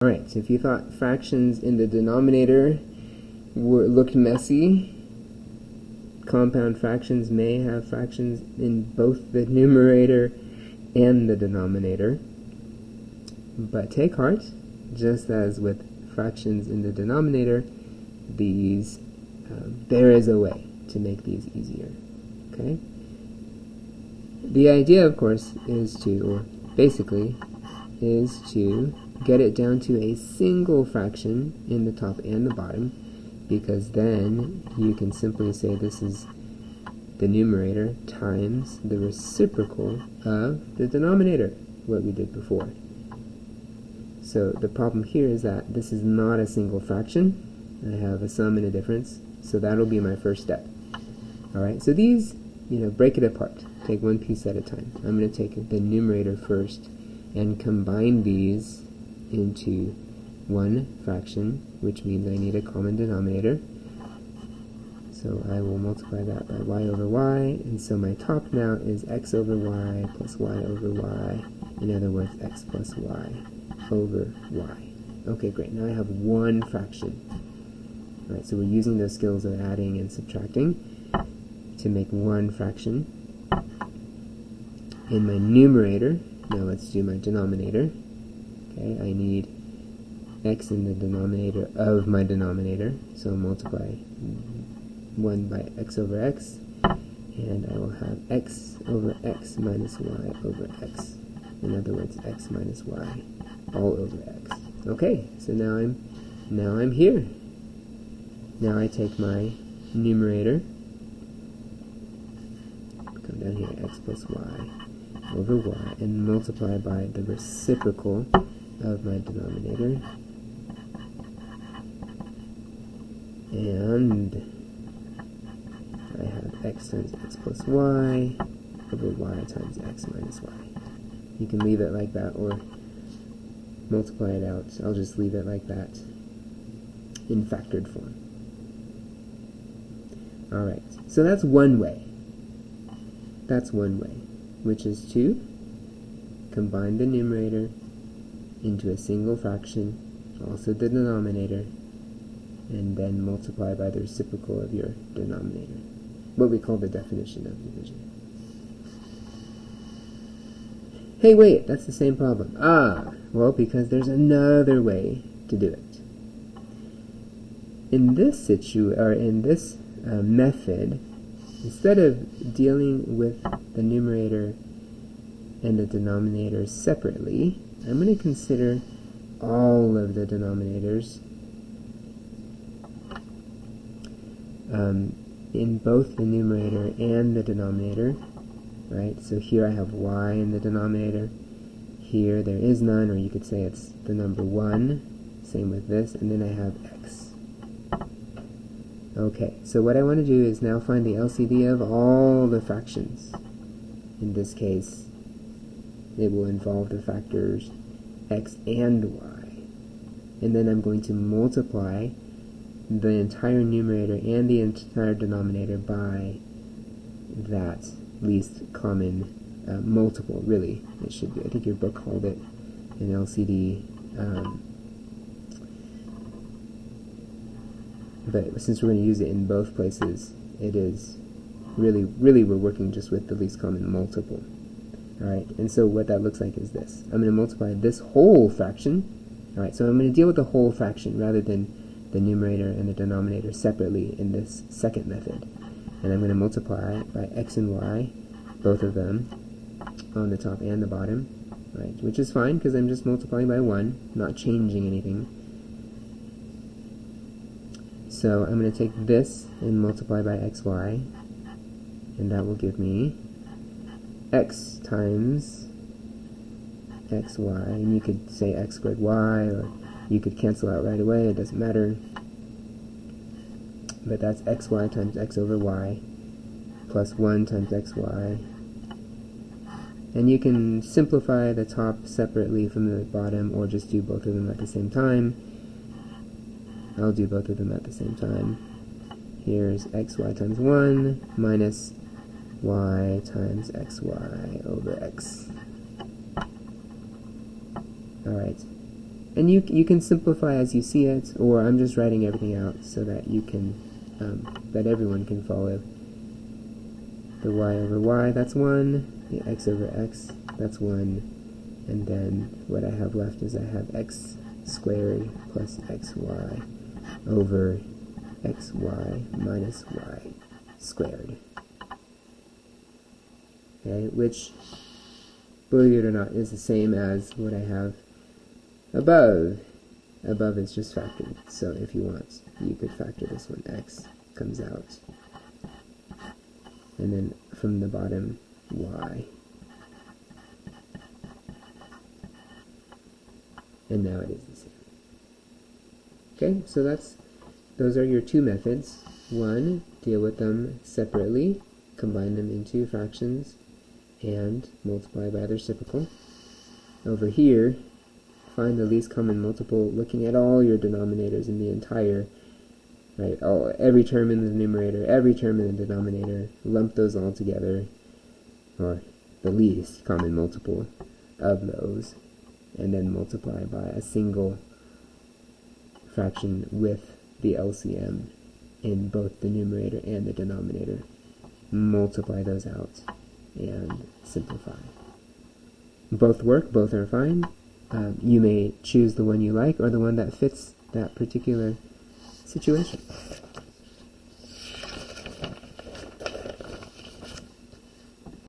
Alright, so if you thought fractions in the denominator looked messy, compound fractions may have fractions in both the numerator and the denominator. But take heart, just as with fractions in the denominator, there is a way to make these easier. Okay? The idea, of course, is to get it down to a single fraction in the top and the bottom, because then you can simply say this is the numerator times the reciprocal of the denominator, what we did before. So the problem here is that this is not a single fraction. I have a sum and a difference, so that'll be my first step. Alright, so these, break it apart. Take one piece at a time. I'm going to take the numerator first and combine these into one fraction, which means I need a common denominator. So I will multiply that by y over y, and so my top now is x over y plus y over y. In other words, x plus y over y. Okay, great. Now I have one fraction. Alright, so we're using those skills of adding and subtracting to make one fraction. In my numerator, now let's do my denominator. Okay, I need x in the denominator of my denominator, so I'll multiply 1 by x over x, and I will have x over x minus y over x. In other words, x minus y all over x. Okay, so now I'm here. Now I take my numerator, come down here, x plus y over y, and multiply by the reciprocal of my denominator, and I have x times x plus y over y times x minus y. You can leave it like that or multiply it out. I'll just leave it like that in factored form. Alright, so that's one way. That's one way, which is to combine the numerator into a single fraction, also the denominator, and then multiply by the reciprocal of your denominator, what we call the definition of division. Hey, wait, that's the same problem. Well, because there's another way to do it. In this method, instead of dealing with the numerator and the denominator separately, I'm going to consider all of the denominators in both the numerator and the denominator, right? So here I have y in the denominator. Here there is none, or you could say it's the number 1. Same with this, and then I have x. Okay, so what I want to do is now find the LCD of all the fractions. In this case, it will involve the factors x and y. And then I'm going to multiply the entire numerator and the entire denominator by that least common multiple, really. It should be. I think your book called it an LCD. But since we're going to use it in both places, it is really we're working just with the least common multiple. Alright, and so what that looks like is this. I'm going to multiply this whole fraction. Alright, so I'm going to deal with the whole fraction rather than the numerator and the denominator separately in this second method. And I'm going to multiply by x and y, both of them, on the top and the bottom, right? Which is fine because I'm just multiplying by 1, not changing anything. So I'm going to take this and multiply by xy, and that will give me x times xy, and you could say x squared y, or you could cancel out right away, it doesn't matter. But that's xy times x over y plus 1 times xy. And you can simplify the top separately from the bottom, or just do both of them at the same time. I'll do both of them at the same time. Here's xy times 1 minus y times xy over x. Alright, And you can simplify as you see it, or I'm just writing everything out so that you can, that everyone can follow. The y over y, that's 1. The x over x, that's 1. And then what I have left is I have x squared plus xy over xy minus y squared. Okay, which, believe it or not, is the same as what I have above. Above is just factored, so if you want, you could factor this one. X comes out. And then from the bottom, y. And now it is the same. Okay, so those are your two methods. One, deal with them separately, combine them into fractions, and multiply by the reciprocal. Over here, find the least common multiple, looking at all your denominators in the entire, right, every term in the numerator, every term in the denominator, lump those all together, or the least common multiple of those, and then multiply by a single fraction with the LCM in both the numerator and the denominator. Multiply those out and simplify. Both work, both are fine. You may choose the one you like or the one that fits that particular situation.